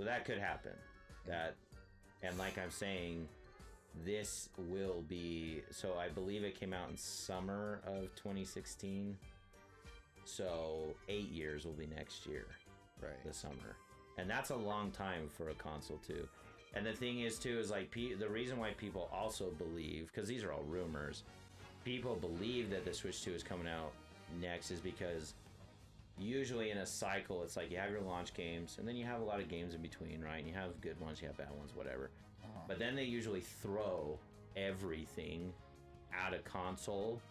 that could happen. That, and like I'm saying, this will be, so I believe it came out in summer of 2016. So 8 years will be next year, Right. the summer. And that's a long time for a console too. And the thing is too, is like the reason why people also believe, because these are all rumors, people believe that the Switch 2 is coming out next is because usually in a cycle, it's like you have your launch games, and then you have a lot of games in between, right? And you have good ones, you have bad ones, whatever. But then they usually throw everything at a console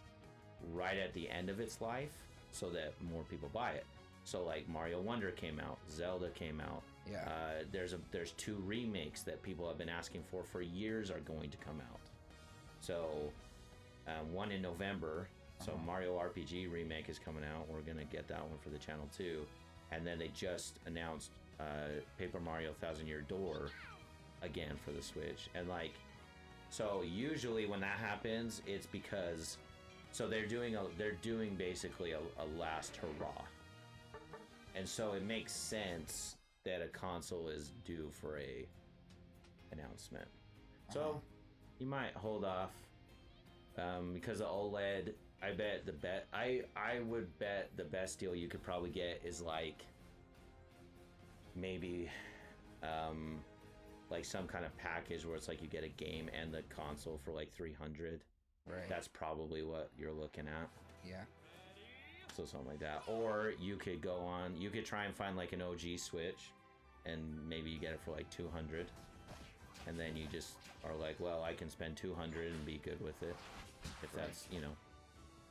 right at the end of its life so that more people buy it. So like Mario Wonder came out, Zelda came out. Yeah. There's 2 remakes that people have been asking for years are going to come out. So one in November. So Mario RPG remake is coming out. We're gonna get that one for the channel too. And then they just announced Paper Mario Thousand Year Door again for the Switch. And like, so usually when that happens, it's because they're doing basically a last hurrah. And so it makes sense that a console is due for a announcement. So you might hold off because the OLED. I would bet the best deal you could probably get is like maybe like some kind of package where it's like you get a game and the console for like $300. Right. That's probably what you're looking at. Yeah. So something like that. Or you could you could try and find like an OG Switch and maybe you get it for like $200. And then you just are like, well, I can spend $200 and be good with it. If that's, you know,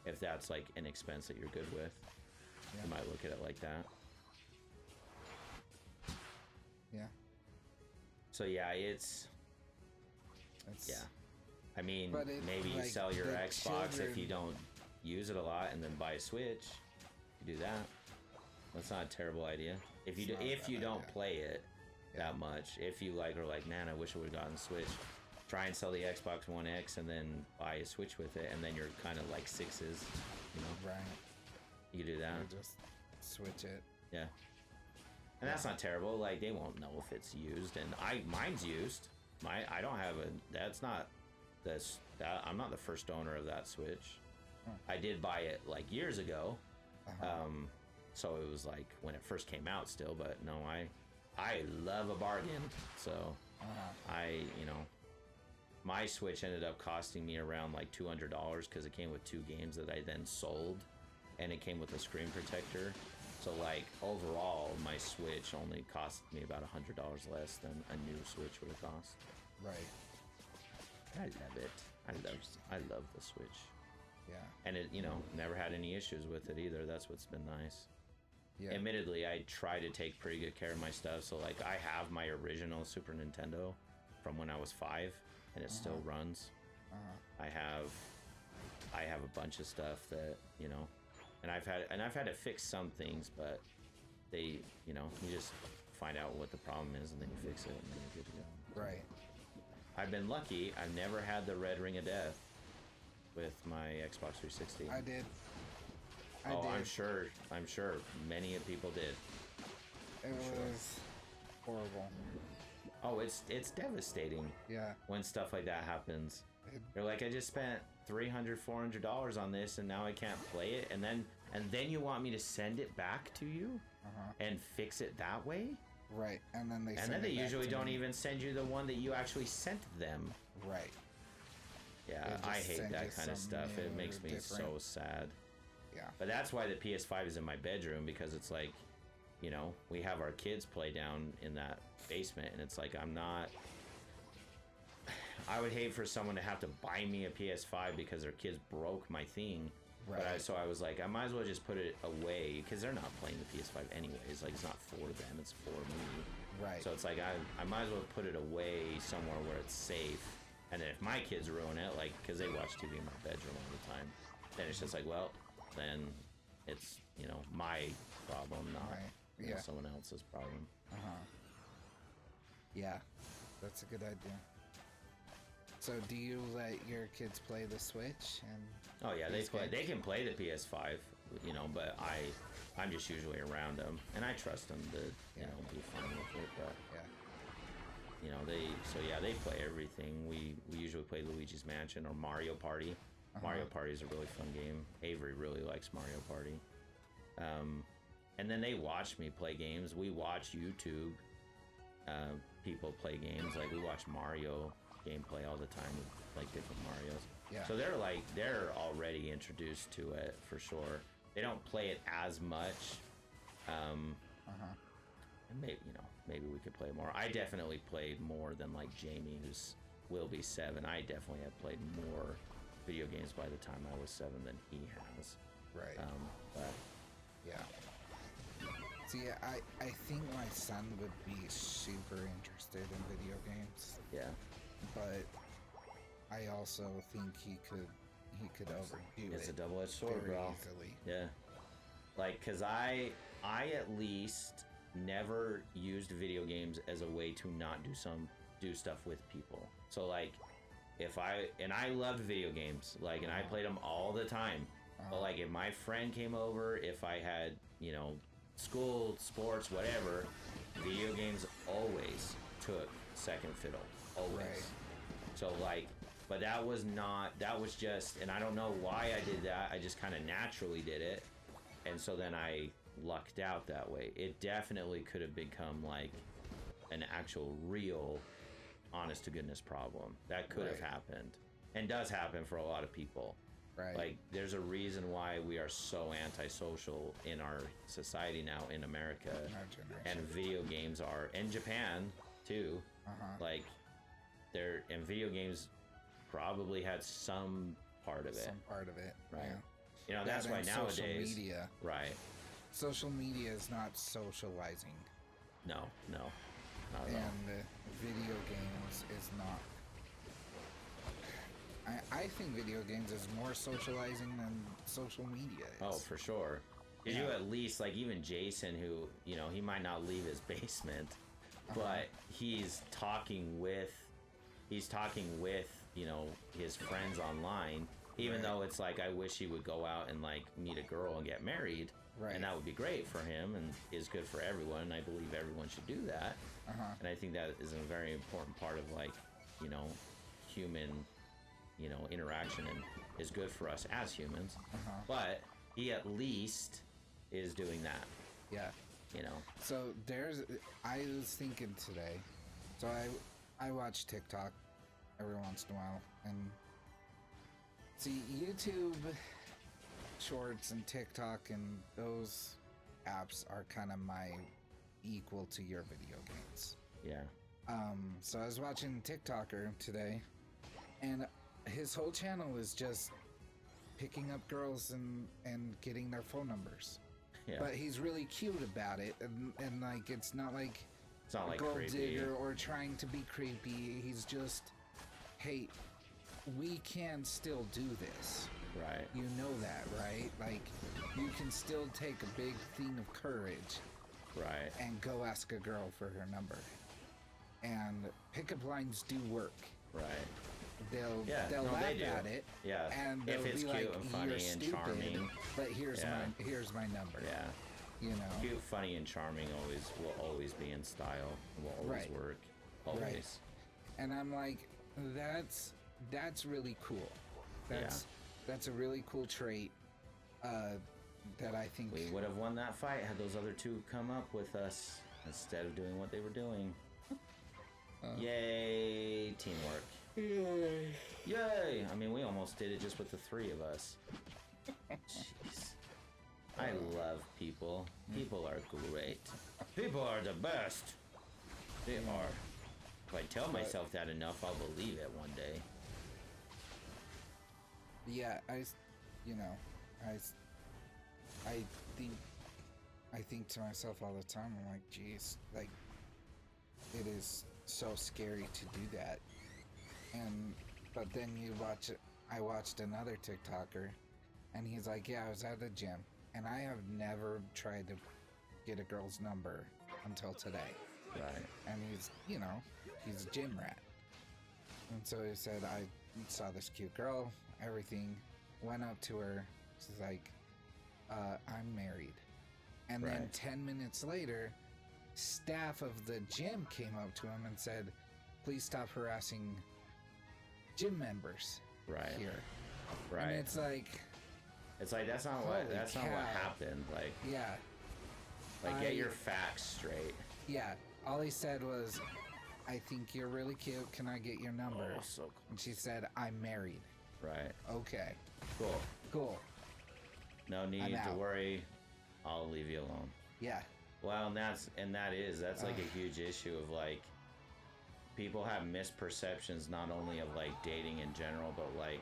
if that's like an expense that you're good with, you might look at it like that. Yeah. So yeah, it's yeah. I mean, maybe you like, sell your the Xbox children... if you don't use it a lot, and then buy a Switch. You do that. That's not a terrible idea. If you don't play it that much, if you like are like, man, I wish I would have gotten Switch. Try and sell the Xbox One X and then buy a Switch with it, and then you're kind of like sixes, you know. Right. You can do that. You just switch it. Yeah. And that's not terrible. Like they won't know if it's used, and mine's used. I don't have that's not this. I'm not the first owner of that Switch. I did buy it like years ago. So it was like when it first came out still, but no, I love a bargain. So my Switch ended up costing me around like $200 because it came with 2 games that I then sold, and it came with a screen protector. So like overall, my Switch only cost me about $100 less than a new Switch would have cost. Right. I love it. I love the Switch. Yeah. And it, you know, never had any issues with it either. That's what's been nice. Yeah. Admittedly, I try to take pretty good care of my stuff. So like I have my original Super Nintendo from when I was 5, and it still runs. I have a bunch of stuff that, you know, and I've had to fix some things, but they, you know, you just find out what the problem is and then you fix it and then you're good to go. Right. I've been lucky. I've never had the red ring of death with my Xbox 360. I did. I'm sure many people did. It was horrible. Oh, it's devastating. Yeah. When stuff like that happens. You're like, I just spent $300, $400 on this, and now I can't play it, and then you want me to send it back to you and fix it that way? Right, and then they usually don't even send you the one that you actually sent them. Right. Yeah, I hate that kind of stuff. It makes me so sad. Yeah. But that's why the PS5 is in my bedroom, because it's like, you know, we have our kids play down in that basement, and it's like I would hate for someone to have to buy me a PS5 because their kids broke my thing. Right. So I was like, I might as well just put it away, because they're not playing the PS5 anyways. Like, it's not for them, it's for me. Right. So it's like, I might as well put it away somewhere where it's safe. And then if my kids ruin it, like, because they watch TV in my bedroom all the time, then it's just like, well, then it's, you know, my problem, not you know, someone else's problem. Yeah, that's a good idea. So do you let your kids play the Switch? And oh yeah, they can play the PS5. But I'm just usually around them, and I trust them to be fine with it. But they play everything. We usually play Luigi's Mansion or Mario Party. Mario Party is a really fun game. Avery really likes Mario Party. And then they watch me play games. We watch YouTube people play games. Like we watch Mario gameplay all the time with like different Marios. Yeah. So they're already introduced to it for sure. They don't play it as much. And maybe we could play more. I definitely played more than like Jamie, will be 7. I definitely have played more video games by the time I was 7 than he has. Right. But yeah. See, I think my son would be super interested in video games. Yeah. But I also think he could overdo it. It's a double-edged sword, very bro. easily. Yeah. Like, cause I at least never used video games as a way to not do stuff with people. So like, I loved video games, like, and I played them all the time. But like, if my friend came over, if I had, school, sports, whatever, video games always took second fiddle. Always. Right. So like, but that was just, and I don't know why I did that. I just kind of naturally did it. And so then I lucked out that way. It definitely could have become like an actual real honest to goodness problem. That could have happened and does happen for a lot of people. Right. Like there's a reason why we are so antisocial in our society now in America. And video games are, in Japan too. Like and video games probably had some part of it. Some part of it. Right. Yeah. That's why nowadays. Social media. Right. Social media is not socializing. No. Not at all. And video games is not. I think video games is more socializing than social media is. Oh, for sure. You at least, like, even Jason, who, he might not leave his basement, but he's talking with, his friends online, even though it's like, I wish he would go out and, like, meet a girl and get married. Right. And that would be great for him and is good for everyone. And I believe everyone should do that. And I think that is a very important part of, like, human, interaction and is good for us as humans. But he at least is doing that. Yeah. So I was thinking today, so I watch TikTok every once in a while, and see YouTube Shorts and TikTok and those apps are kind of my equal to your video games. Yeah. So I was watching TikToker today, and his whole channel is just picking up girls and getting their phone numbers. Yeah. But he's really cute about it, and like it's not like gold creepy. digger or trying to be creepy. He's just, hey, we can still do this. Right. You know that, right? Like, you can still take a big thing of courage. Right. And go ask a girl for her number. And pickup lines do work. Right. They'll laugh at it. Yeah. And they'll if it's be cute like, and funny you're and stupid, charming. but here's my number. Yeah. Cute, funny, and charming will always be in style. Will always work. Always. Right. And I'm like, that's really cool. That's a really cool trait. That I think we would have won that fight had those other two come up with us instead of doing what they were doing. Yay, teamwork. Yay! I mean, we almost did it just with the 3 of us. Jeez. I love people. People are great. People are the best. They are. If I tell myself that enough, I'll believe it one day. Yeah, I think to myself all the time, I'm like, geez, like, it is so scary to do that. But then I watched another TikToker, and he's like, yeah, I was at the gym, and I have never tried to get a girl's number until today. Right. And he's a gym rat. And so he said, I saw this cute girl, everything, went up to her, she's like, I'm married. And then Right. 10 minutes later, staff of the gym came up to him and said, please stop harassing gym members Right. here. Right. And it's like, that's not holy not what cow. happened. Like yeah, get your facts straight. yeah. All he said was, I think you're really cute. Can I get your number? Oh, so cool. And she said, I'm married. Right. Okay, Cool. cool. No need I'm to out. worry. I'll leave you alone. Yeah, Well, that's like a huge issue of like people have misperceptions not only of like dating in general, but like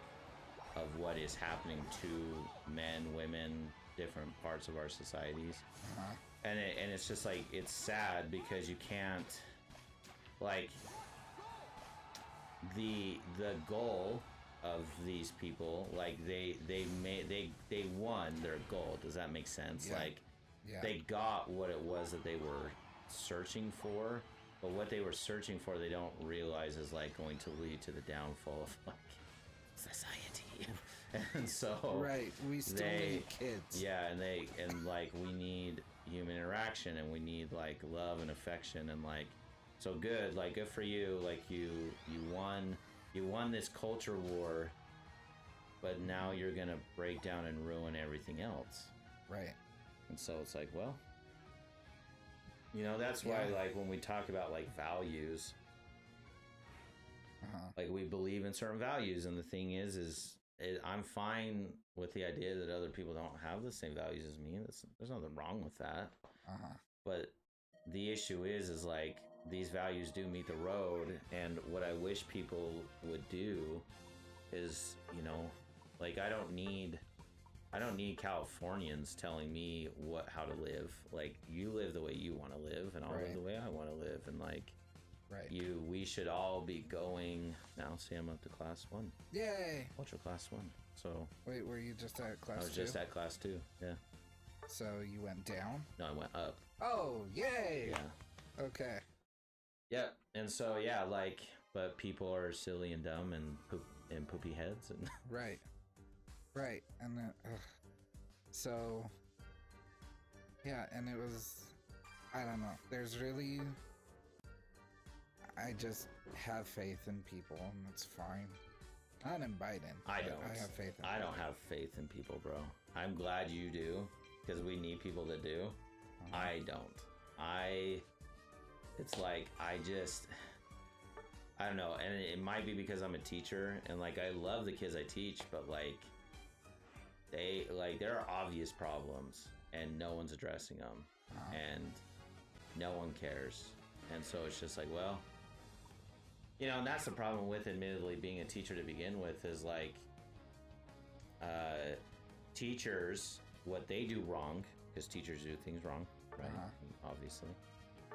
of what is happening to men, women, different parts of our societies. And it's just like it's sad because you can't like the goal of these people, like they won their goal. Does that make sense? Yeah. Like yeah. they got what it was that they were searching for, but what they were searching for they don't realize is like going to lead to the downfall of like society. And so Right, we still need kids. yeah, and like we need human interaction, and we need like love and affection, and like so good, like good for you, like you won this culture war, but now you're gonna break down and ruin everything else. Right. And so it's like, well, you know, that's why Yeah. like when we talk about like values, like we believe in certain values, and the thing is I'm fine with the idea that other people don't have the same values as me. There's nothing wrong with that. But the issue is like these values do meet the road, and what I wish people would do is, you know, like I don't need Californians telling me how to live. Like you live the way you want to live, and I'll live the way I want to live, and like we should all be going now. See, I'm up to class 1. Yay! Ultra class 1. So Wait, were you just at class 2? I was just at class 2. Yeah. So you went down? No, I went up. Oh, yay! Yeah. Okay. Yep. And so yeah, like, but people are silly and dumb and poopy heads, and Right. Right. And then, so, yeah, and it was, I don't know. There's really, I just have faith in people, and that's fine. Not in Biden. I but don't. I have faith in I people. don't have faith in people, bro. I'm glad you do, because we need people that do. I don't. It's like I don't know, and it might be because I'm a teacher, and like I love the kids I teach, but like there are obvious problems, and no one's addressing them, and no one cares, and so it's just like, well, you know, and that's the problem with admittedly being a teacher to begin with, is like teachers, what they do wrong, because teachers do things wrong, right? Obviously.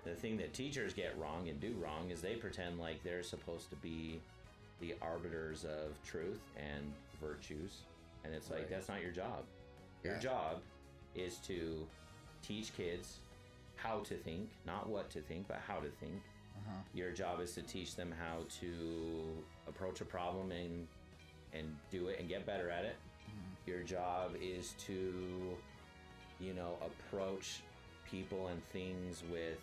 The thing that teachers get wrong and do wrong is they pretend like they're supposed to be the arbiters of truth and virtues. And it's like, that's not your job. Your job is to teach kids how to think, not what to think, but how to think. Your job is to teach them how to approach a problem and do it and get better at it. Your job is to, you know, approach people and things with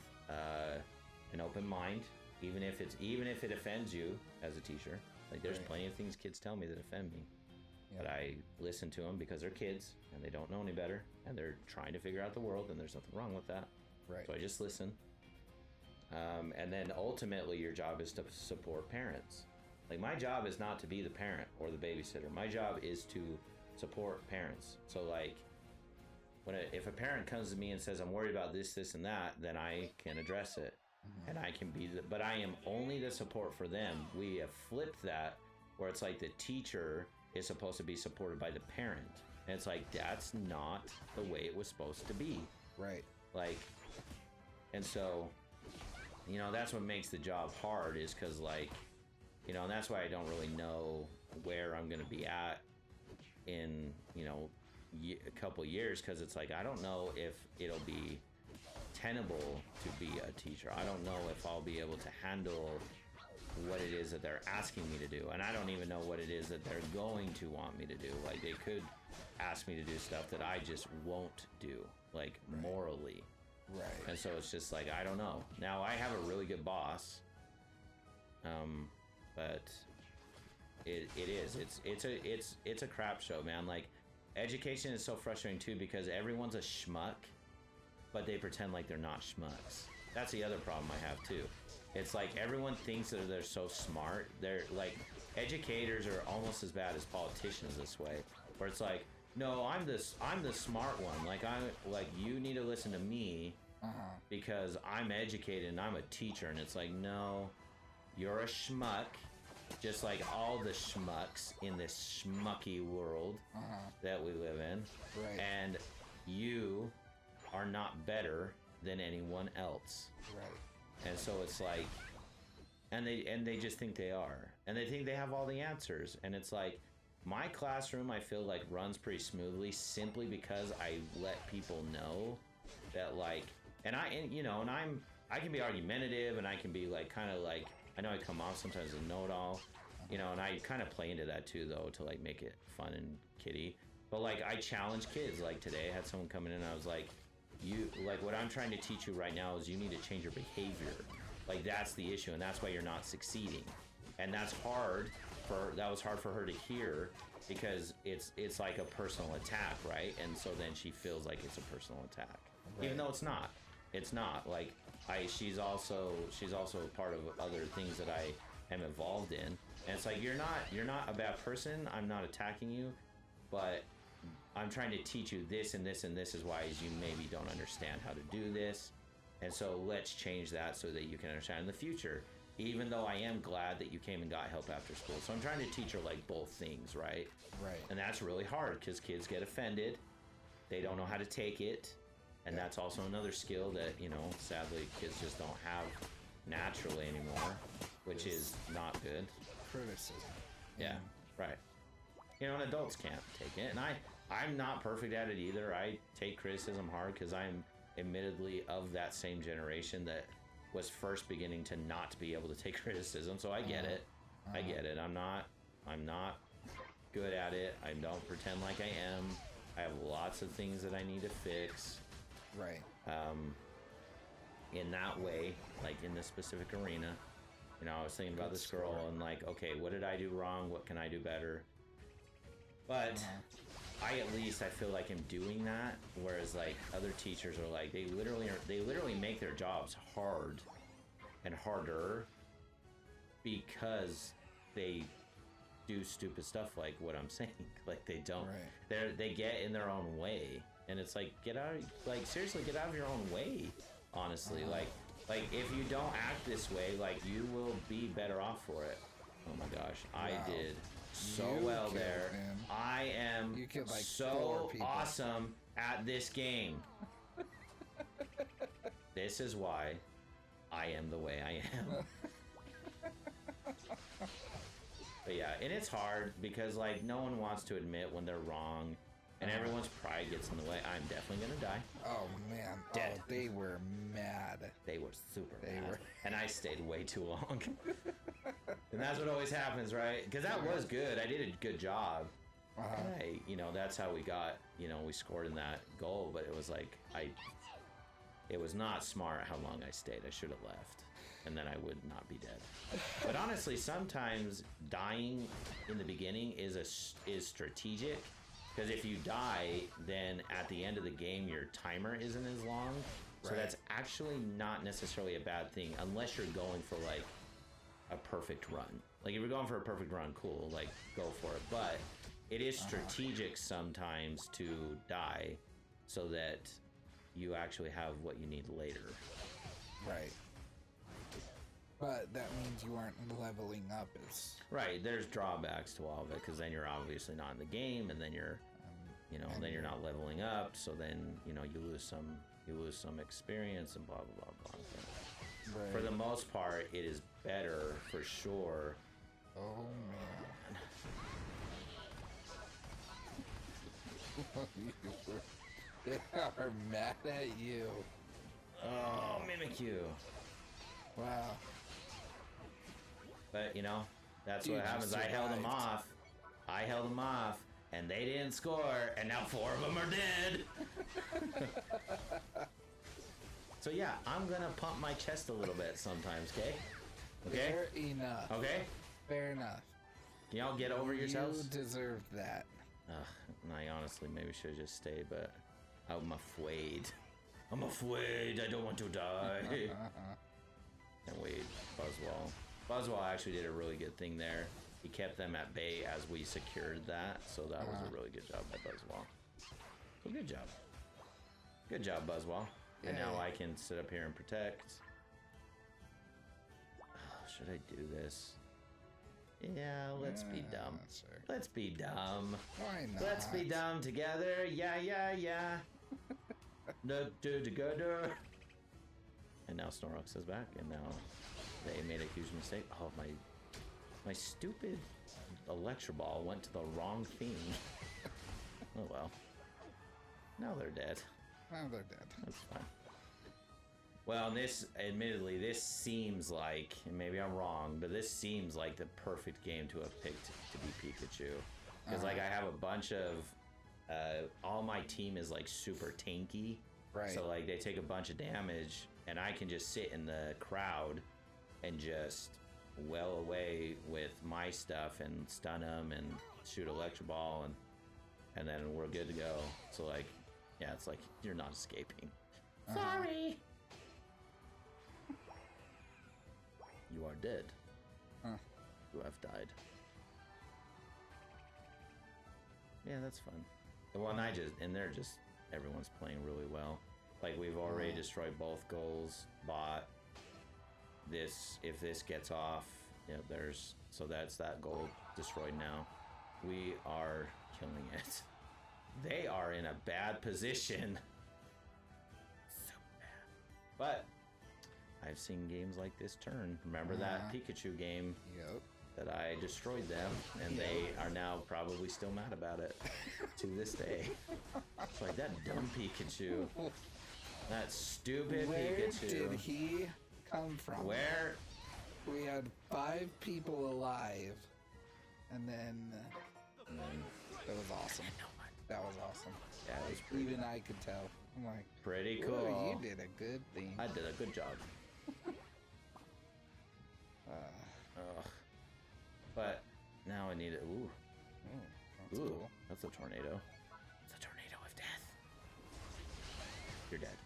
an open mind, even if it offends you as a teacher. Like there's plenty of things kids tell me that offend me, but I listen to them because they're kids and they don't know any better, and they're trying to figure out the world, and there's nothing wrong with that. So I just listen. And then ultimately your job is to support parents. Like my job is not to be the parent or the babysitter. My job is to support parents. So like if a parent comes to me and says, I'm worried about this, this, and that, then I can address it. And I can be but I am only the support for them. We have flipped that, where it's like the teacher is supposed to be supported by the parent. And it's like, that's not the way it was supposed to be. Right. Like, and so, you know, that's what makes the job hard, is because, like, you know, and that's why I don't really know where I'm going to be at in, you know, a couple years, because it's like, I don't know if it'll be tenable to be a teacher. I don't know if I'll be able to handle what it is that they're asking me to do, and I don't even know what it is that they're going to want me to do. Like, they could ask me to do stuff that I just won't do, like, morally. Right. And so it's just like, I don't know. Now, I have a really good boss, but it's a crap show, man. Like, education is so frustrating too, because everyone's a schmuck, but they pretend like they're not schmucks. That's the other problem I have too. It's like everyone thinks that they're so smart. They're like, educators are almost as bad as politicians this way, where it's like, no, I'm the smart one. Like you need to listen to me because I'm educated and I'm a teacher. And it's like, no, you're a schmuck, just like all the schmucks in this schmucky world that we live in. Right. And you are not better than anyone else. Right. And so it's like, and they just think they are, and they think they have all the answers. And it's like, my classroom, I feel like, runs pretty smoothly simply because I let people know that, like, and I can be argumentative, and I can be like, kind of like, I know I come off sometimes as a know-it-all, you know, and I kind of play into that too, though, to like make it fun and kiddie. But like, I challenge kids. Like today, I had someone come in and I was like, what I'm trying to teach you right now is you need to change your behavior. Like, that's the issue, and that's why you're not succeeding. And that was hard for her to hear, because it's like a personal attack, right? And so then she feels like it's a personal attack, even though it's not. It's not. Like, she's also a part of other things that I am involved in, and it's like, you're not a bad person. I'm not attacking you, but I'm trying to teach you this and this and this is why you maybe don't understand how to do this. And so let's change that so that you can understand in the future, even though I am glad that you came and got help after school. So I'm trying to teach her like both things, right? Right. And that's really hard because kids get offended. They don't know how to take it. And that's also another skill that, you know, sadly kids just don't have naturally anymore, which is not good. Criticism. Yeah, right. You know, and adults can't take it. And I'm not perfect at it either. I take criticism hard because I'm admittedly of that same generation that was first beginning to not be able to take criticism. So I get it. I get it. I'm not good at it. I don't pretend like I am. I have lots of things that I need to fix. Right. In that way, like in this specific arena, you know, I was thinking about this girl and like, okay, what did I do wrong? What can I do better? But I feel like I'm doing that, whereas like other teachers are like, they literally make their jobs hard and harder because they do stupid stuff like what I'm saying. Like, they don't, they get in their own way, and it's like, seriously, get out of your own way, honestly. Like if you don't act this way, like, you will be better off for it. Oh my gosh, I did so well there. Him. I am so awesome at this game. This is why I am the way I am. But yeah, and it's hard because like no one wants to admit when they're wrong, and everyone's pride gets in the way. I'm definitely gonna die. Oh man, dead. Oh, they were mad. They were super mad. And I stayed way too long. And that's what always happens, right? Because that was good. I did a good job. And that's how we got, we scored in that goal. But it was like, it was not smart how long I stayed. I should have left. And then I would not be dead. But honestly, sometimes dying in the beginning is strategic. Because if you die, then at the end of the game, your timer isn't as long. So that's actually not necessarily a bad thing, unless you're going for like a perfect run. Like if you're going for a perfect run, cool, like go for it. But it is strategic sometimes to die so that you actually have what you need later. Right. But that means you aren't leveling up as... Right, there's drawbacks to all of it, because then you're obviously not in the game, and then you're, then you're not leveling up, so then, you lose some experience and blah, blah, blah, blah. Right. For the most part, it is better, for sure. Oh, man. They are mad at you. Oh, Mimikyu. Wow. But, you know, that's Dude, what happens. I held them off. And they didn't score, and now 4 of them are dead. So yeah, I'm gonna pump my chest a little bit sometimes, okay? Okay? Fair enough. Okay? Fair enough. Can y'all get over yourselves? You deserve that. I honestly maybe should have just stayed, but I'm afraid. I'm afraid. I don't want to die. And wait, Buzzwall. Buzzwall actually did a really good thing there. He kept them at bay as we secured that, so that was a really good job by Buzzwall. So good job. Good job, Buzzwall. And now I can sit up here and protect. Should I do this? Yeah, let's be dumb. Sure. Let's be dumb. Why not? Let's be dumb together. Yeah. Together. And now Snorlax is back, and now they made a huge mistake. Oh, my stupid Electro Ball went to the wrong thing. Oh well. Now they're dead. Now they're dead. That's fine. Well, admittedly, this seems like, and maybe I'm wrong, but this seems like the perfect game to have picked to be Pikachu. Because, like, I have a bunch of, all my team is, like, super tanky. Right. So, like, they take a bunch of damage, and I can just sit in the crowd and just well away with my stuff and stun them and shoot Electro Ball, and then we're good to go. So, like, yeah, it's like, you're not escaping. Sorry! You are dead. You have died. Yeah, that's fun. Well, and they're just, everyone's playing really well. Like, we've already destroyed both goals, bot. If this gets off, yeah, so that's that goal destroyed now. We are killing it. They are in a bad position. So bad. But I've seen games like this turn. Remember that Pikachu game? Yep. That I destroyed them, and they are now probably still mad about it to this day. It's like, that dumb Pikachu. That stupid Pikachu. Where did he come from? Where? We had 5 people alive, and then that was awesome. That was awesome. Yeah, it was pretty Even I could tell. I'm like, pretty cool. "Whoa, you did a good thing." I did a good job. But now I need it. Ooh. That's cool. That's a tornado. It's a tornado of death. You're dead.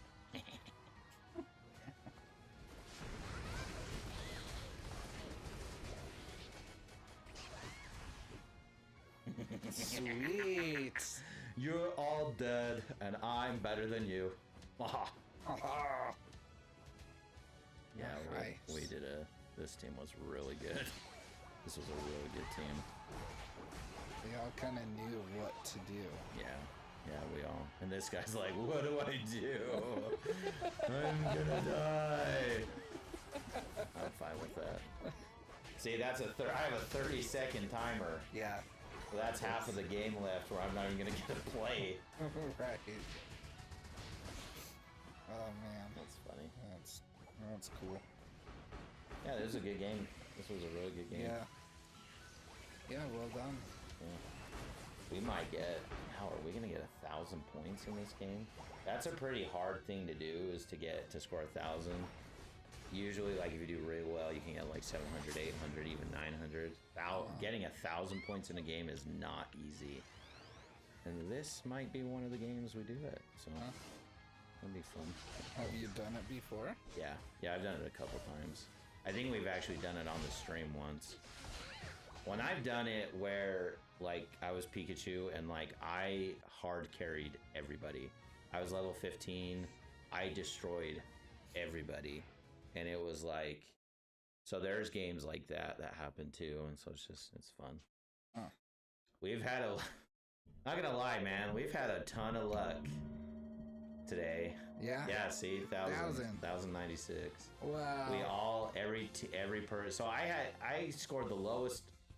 Sweet. You're all dead, and I'm better than you. Yeah, Nice. we did this team was really good. This was a really good team. They all kind of knew what to do. Yeah, we all. And this guy's like, what do I do? I'm gonna die. I'm fine with that. See, that's I have a 30-second timer. Yeah. So that's half of the game left where I'm not even gonna get a play. Right. Oh man, That's funny. That's cool. Yeah, this was a good game. This was a really good game. Yeah. Yeah, well done. Yeah. We might get, how are we gonna get 1,000 points in this game? That's a pretty hard thing to do, is to score 1,000. Usually, like, if you do really well, you can get like 700, 800, even 900. Getting 1,000 points in a game is not easy. And this might be one of the games we do it, so that'd be fun. Have you done it before? Yeah, I've done it a couple times. I think we've actually done it on the stream once. When I've done it where, like, I was Pikachu and, like, I hard carried everybody. I was level 15. I destroyed everybody. And it was like, so there's games like that happen too. And so it's fun. We've had not gonna lie, man, we've had a ton of luck today. Yeah. Yeah, see, 1,096. Wow. We all, every person. So I scored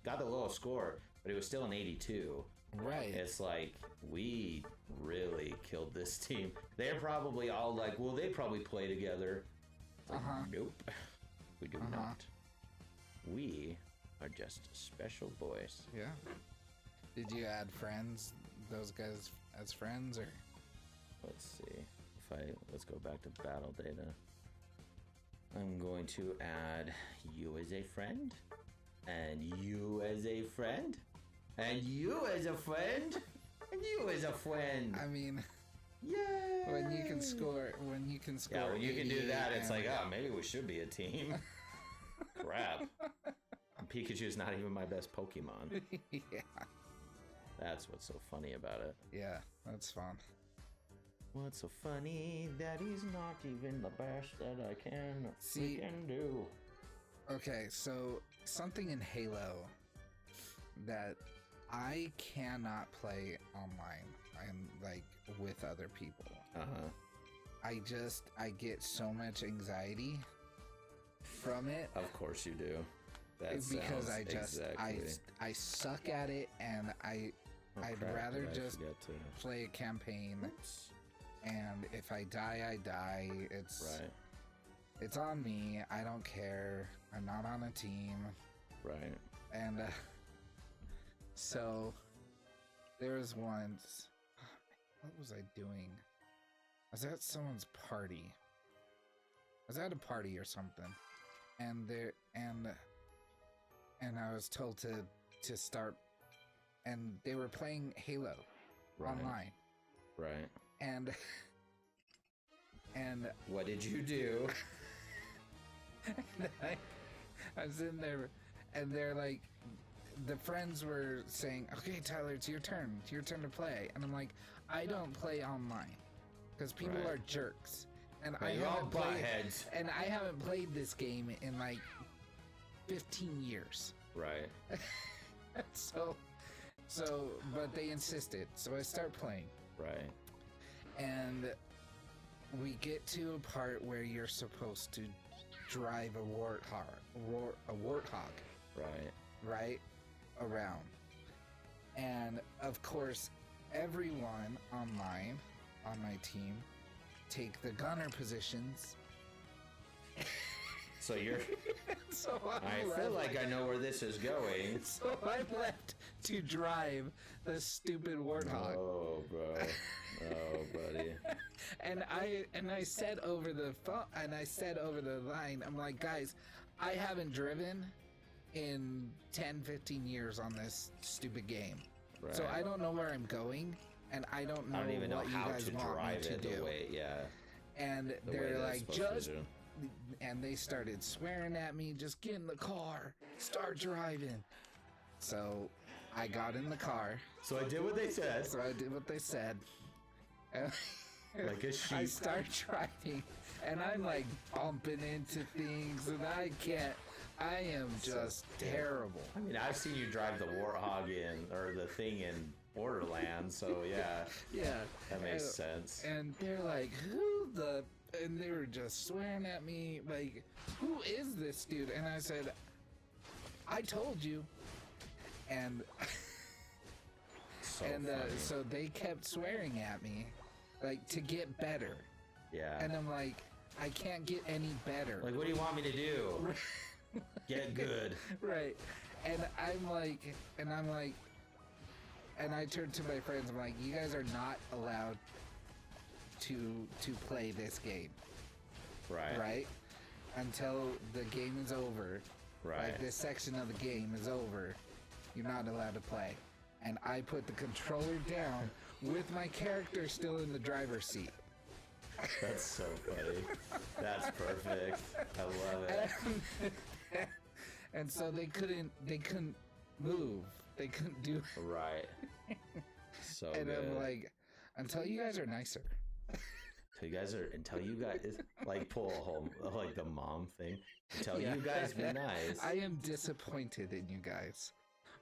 got the lowest score, but it was still an 82. Right. It's like, we really killed this team. They're probably all like, well, they probably play together. Like, nope, we do not. we are just special boys. Yeah. Did you add friends, those guys as friends, or? Let's see. Let's go back to battle data. I'm going to add you as a friend, and you as a friend, and you as a friend, and you as a friend. I mean, yeah. When you can score. Yeah, when you can do that, it's like, oh, maybe we should be a team. Crap. Pikachu's not even my best Pokemon. Yeah. That's what's so funny about it. Yeah, that's fun. What's so funny that he's not even the best that I can do. Okay, so something in Halo that I cannot play online and like with other people. I get so much anxiety from it. Of course you do. Because I suck at it, and I'd rather just play a campaign. Oops. And if I die, I die. It's on me. I don't care. I'm not on a team. Right. And so there was once. What was I doing? I was at someone's party. I was at a party or something, and I was told to start, and they were playing Halo online. Right. And what did you do? I was in there, and they're like, the friends were saying, "Okay, Tyler, it's your turn. It's your turn to play." And I'm like, I don't play online because people are jerks, and I haven't played this game in like 15 years. Right. So, but they insisted, so I start playing. Right. And we get to a part where you're supposed to drive a warthog. Right around. And of course, everyone online on my team take the gunner positions. So you're. So I feel like I know where this is going. So I'm left to drive the stupid warthog. Oh, bro. Oh, buddy. And I said over the phone, and I said over the line, I'm like, guys, I haven't driven in 10, 15 years on this stupid game. Right. So I don't know where I'm going, and I don't even know what you guys want me to do. And they're like, and they started swearing at me, just get in the car, start driving. So I got in the car. So I did what they said. Like a sheep. I start driving, and I'm like bumping into things, and I am just terrible. I mean, I've seen you drive the Warthog or the thing in Borderlands, so yeah. Yeah. That makes sense. And they're like, and they were just swearing at me, like, who is this dude? And I said, I told you. And so they kept swearing at me, like, to get better. Yeah. And I'm like, I can't get any better. Like, what do you want me to do? Get good. Right. And I'm like, and I turned to my friends, I'm like, you guys are not allowed to play this game. Right. Right? Until the game is over. Right. Like, this section of the game is over. You're not allowed to play. And I put the controller down with my character still in the driver's seat. That's so funny. That's perfect. I love it. And so they couldn't move. They couldn't do. Right. So and good. I'm like, until you guys are nicer. Until you guys like pull a whole like the mom thing. Until you guys be nice. I am disappointed in you guys,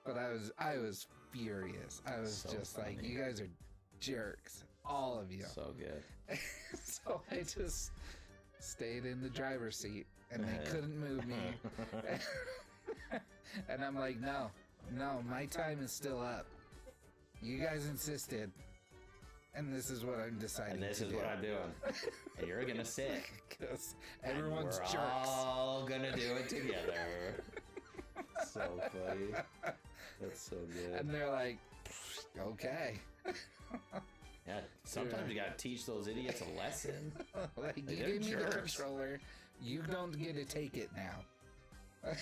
but I was furious. I was so just funny. Like, you guys are jerks, all of you. So good. So I just stayed in the driver's seat, and they couldn't move me. And I'm like, no, my time is still up. You guys insisted. And this is what I'm deciding to do. And this is what I'm doing. And you're gonna sit. Because everyone's we're jerks. We're all gonna do it together. So funny. That's so good. And they're like, okay. Yeah, sometimes you gotta teach those idiots a lesson. Like, you give me the controller, you don't get to take it now.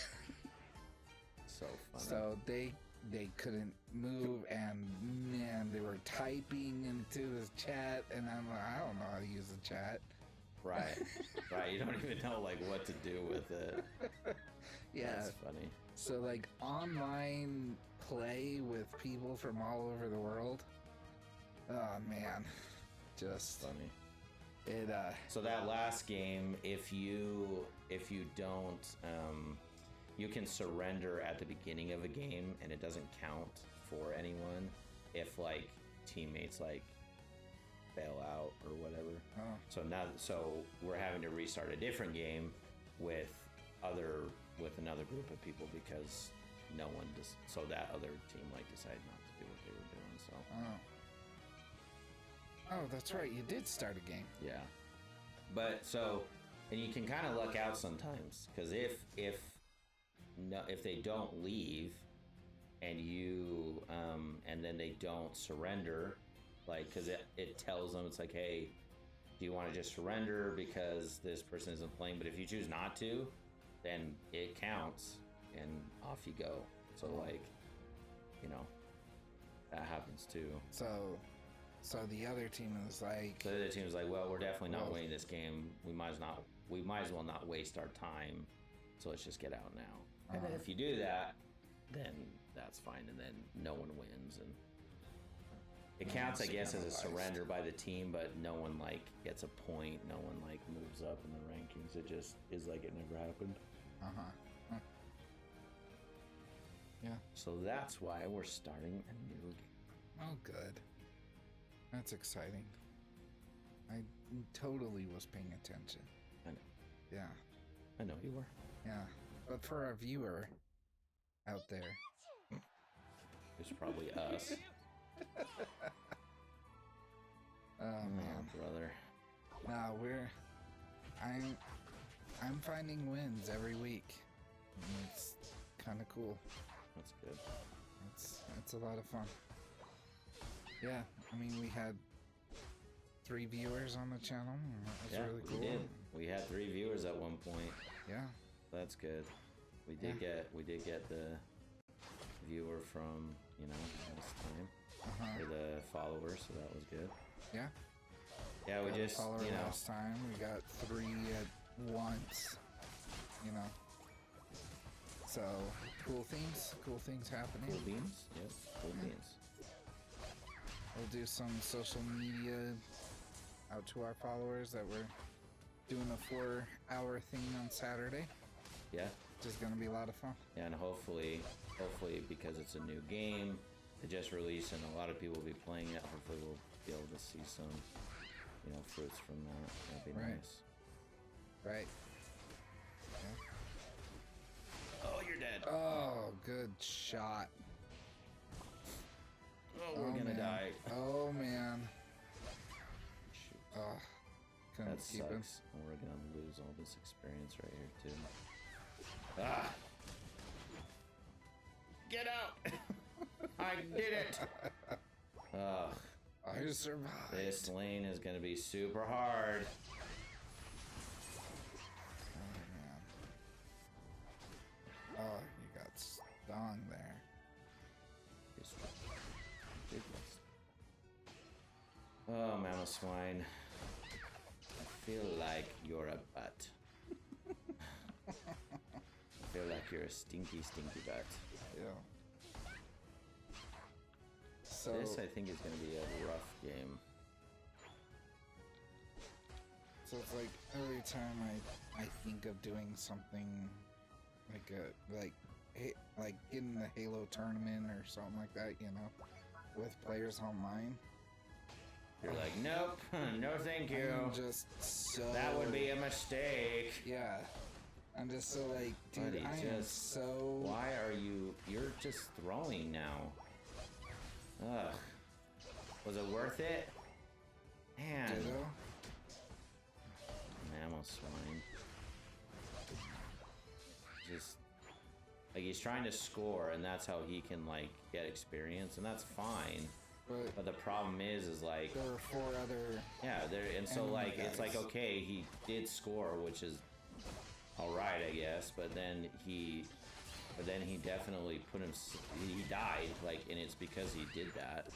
So funny. So they couldn't move, and man, they were typing into the chat, and I'm like, I don't know how to use the chat. Right. You don't even know like what to do with it. Yeah. That's funny. So like online play with people from all over the world. Oh man, just funny. It. So that last game, if you don't, you can surrender at the beginning of a game, and it doesn't count for anyone if like teammates like bail out or whatever. Oh. So we're having to restart a different game with another group of people because no one so that other team like decided not to do what they were doing. So. Oh, that's right. You did start a game. Yeah, but and you can kind of luck out sometimes because if they don't leave and you and then they don't surrender, like because it tells them, it's like, hey, do you want to just surrender because this person isn't playing? But if you choose not to, then it counts and off you go. So like, that happens too. So the other team is like... The other team is like, well, we're definitely not winning this game. We might as well not waste our time. So let's just get out now. And then if you do that, then that's fine. And then no one wins. And it counts, I guess, as a surrender by the team, but no one like gets a point. No one like moves up in the rankings. It just is like it never happened. Yeah. So that's why we're starting a new game. Oh, good. That's exciting. I totally was paying attention. I know. Yeah. I know you were. Yeah. But for our viewer out there, it's probably us. Oh man, brother. No, I'm finding wins every week. And it's kind of cool. That's good. It's a lot of fun. Yeah, I mean, we had 3 viewers on the channel. That was really cool. We did. We had 3 viewers at one point. Yeah. That's good. We did get the viewer from, last time. Or the followers, so that was good. Yeah. Yeah, we just, last time we got 3 at once. So cool things happening. Cool beans. Yep. Cool beans. We'll do some social media out to our followers that we're doing a 4-hour thing on Saturday. Yeah. Which is going to be a lot of fun. Yeah, and hopefully, because it's a new game, they just released and a lot of people will be playing it. Hopefully we'll be able to see some, fruits from that. That'd be nice. Right. Yeah. Oh, you're dead. Oh, good shot. Oh, we're gonna die. Oh, man. Shoot. Oh, couldn't that keep sucks. him. And we're gonna lose all this experience right here, too. Ah! Get out! I did it! Ugh. I survived. This lane is gonna be super hard. Oh, man. Oh, you got stung there. It's ridiculous. Oh, Mammoth Swine. I feel like you're a butt. I feel like you're a stinky, stinky butt. Yeah. So This, I think, is going to be a rough game. So it's like every time I think of doing something like getting the Halo tournament or something like that, with players online. You're like, nope, no thank you. I'm just so... That would be a mistake. Yeah. I'm just so like, dude, Buddy, I am so... Why are you... You're just throwing now. Ugh. Was it worth it? Man. Ditto? Mammoth Swine. Just... Like, he's trying to score, and that's how he can, like, get experience, and that's fine. But the problem is like... There were 4 other... Yeah, and so, like, guys. It's like, okay, he did score, which is alright, I guess, but then he definitely put him... He died, like, and it's because he did that.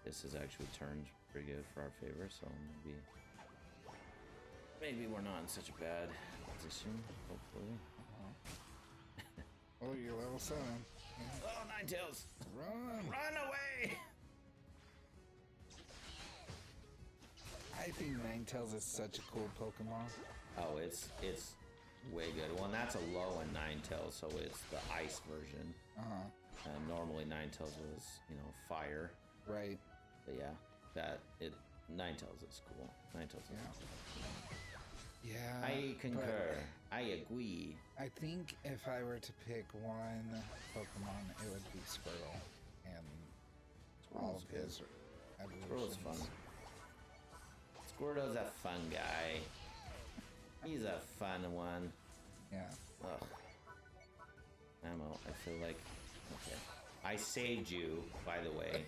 This has actually turned pretty good for our favor, so maybe we're not in such a bad position, hopefully. Oh, you're level 7. Yeah. Oh, Ninetales! Run! Run away! I think Ninetales is such a cool Pokemon. Oh, it's way good. Well, and that's a low in Ninetales, so it's the ice version. And normally Ninetales was, you know, fire. Right. But yeah, Ninetales is cool. Ninetales is cool. Yeah. I concur. I agree. I think if I were to pick one Pokemon, it would be Squirtle. And all of his evolutions. Squirtle's fun. Squirtle's a fun guy. He's a fun one. Yeah. Ugh. Ammo, I feel like... Okay. I saved you, by the way.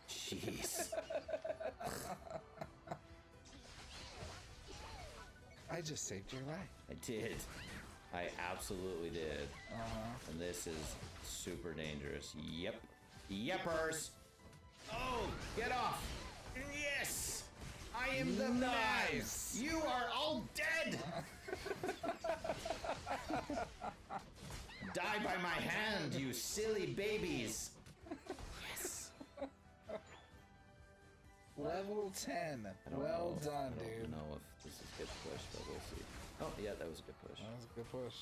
Jeez. I just saved your life. I did. I absolutely did. And this is super dangerous. Yep. Yeppers! Oh! Get off! Yes! I am the nice. man! You are all dead! Die by my hand, you silly babies! Yes! Level 10. Well done, dude. I don't know if this is a good push, but we'll see. Oh, yeah, that was a good push. That was a good push.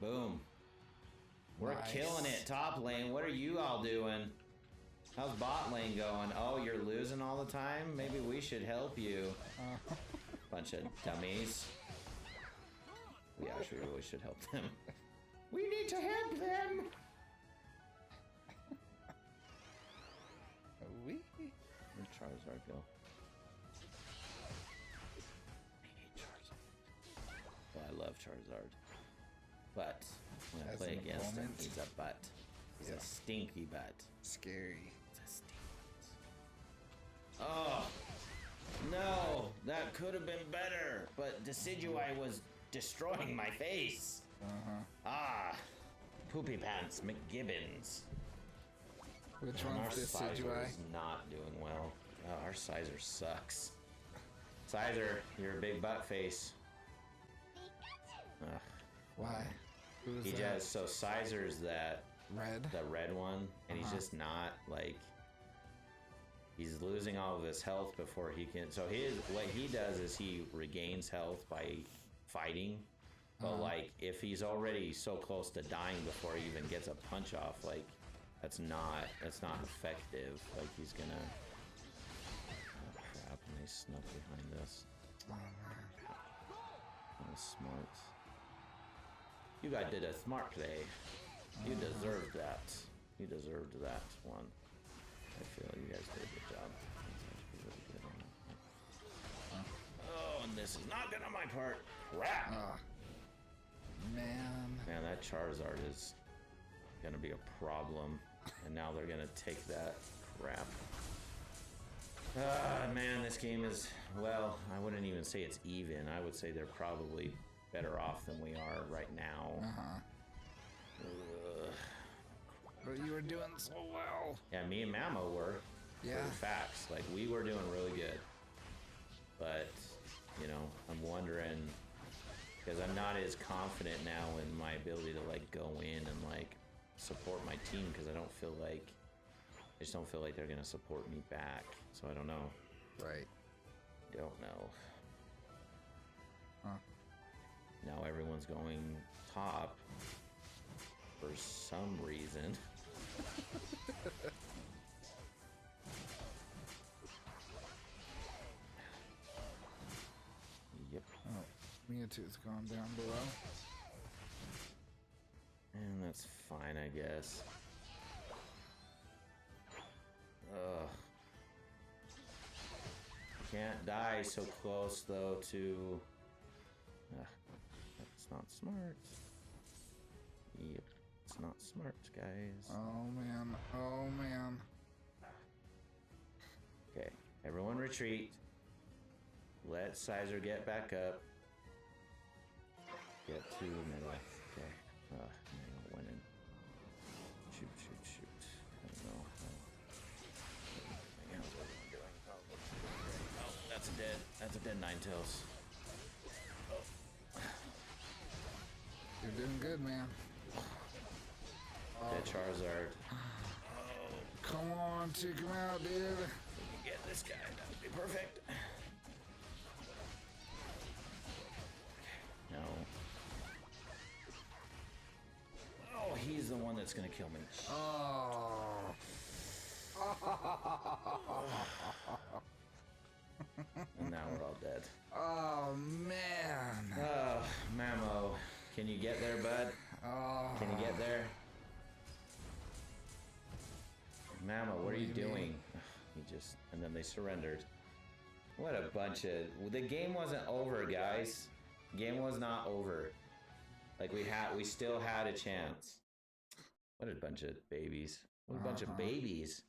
Boom. We're Nice. killing it, top lane. What are you all doing? How's bot lane going? Oh, you're losing all the time? Maybe we should help you. Bunch of dummies. We actually really should help them. We need to help them! Where'd Charizard go? I hate Charizard. Well, I love Charizard. But when I play against him, he's a butt. He's a stinky butt. Scary. It's a stinky butt. Oh! No! That could have been better! But Decidueye was destroying my face! Ah! Poopy Pants McGibbons. Which one's Decidueye? Is not doing well. Oh, our Sizer sucks. Sizer, you're a big butt face. Ugh. Why? Who's He that? just, so Sizer's that Red? the red one, and he's just not like, he's losing all of his health before he can, so what he does is he regains health by fighting, but like if he's already so close to dying before he even gets a punch off, like that's not effective. Like he's gonna, oh crap, and they snuck behind us. Oh, man. That was smart. You guys did a smart play. You deserved that. You deserved that one. I feel you guys did a good job. That's actually really good on that. Oh, and this is not good on my part. Crap! Man. Man, that Charizard is gonna be a problem. And now they're gonna take that crap. Man, this game is, well, I wouldn't even say it's even. I would say they're probably better off than we are right now. But you were doing so well. Yeah, me and Mamo were. Yeah. For facts. Like, we were doing really good. But, you know, I'm wondering, because I'm not as confident now in my ability to, like, go in and, like, support my team, because I just don't feel like they're going to support me back. So I don't know. Right. Don't know. Now everyone's going top for some reason. Yep. Oh, Mewtwo's gone down below. And that's fine, I guess. Ugh. Can't die so close though to. That's not smart. Yep, it's not smart, guys. Oh man. Oh man. Okay, everyone retreat. Let Sizer get back up. Get to middle. Okay. Middle winning. Shoot, shoot, shoot. I don't know. How's everyone doing? Oh, that's a dead. That's a dead Ninetales. You're doing good, man. Dead Charizard. Come on, take him out, dude. We can get this guy. That would be perfect. No. Oh, he's the one that's gonna kill me. Oh. And now we're all dead. Oh man. Oh, Mamo. Can you get there, bud? Oh. Can you get there? Mamo, what are you doing? He just... And then they surrendered. What a bunch of... The game wasn't over, guys. Game was not over. Like, we still had a chance. What a bunch of babies. What a bunch of babies.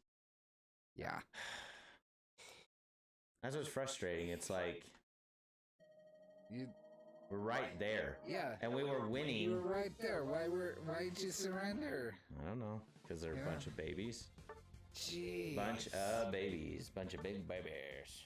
Yeah. That's what's frustrating. It's like... We're right there. Yeah. And we were winning. You were right there. Why'd you surrender? I don't know. Because they're a bunch of babies. Jeez. Bunch of babies. Bunch of big babies.